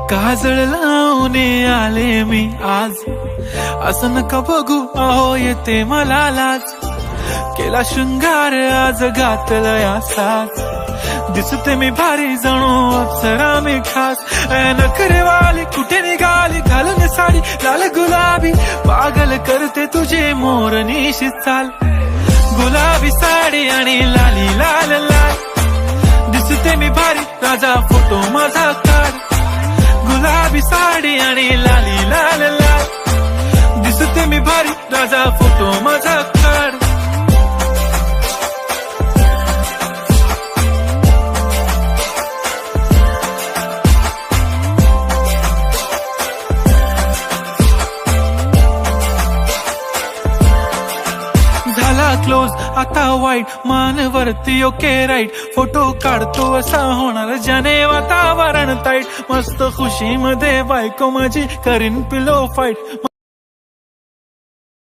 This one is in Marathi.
काजळ लावून आले मी आज, असं नका बघू अहो येते मला लाज. केला शृंगार आज घातलं या साज, दिसते मी भारी जणू अप्सरा मी खास. नखरेवाली कुठे निघाली घालून साडी लाल गुलाबी, पागल करते तुझे मोरनीशी चाल. गुलाबी साडी आणि लाली लाल लाल, दिसते मी भारी राजा फोटो माझा काढ. गुलाबी साडी आणि लाली लाल लाल, दिसते मी भारी राजा फोटो माझा काढ. झाला क्लोज आता वाईट, मान वरती ओके राईट. फोटो काढतो असा होणार ज्याने वातावरण ताईट. मस्त खुशी मध्ये बायको माझी करीन पिलो फाईट.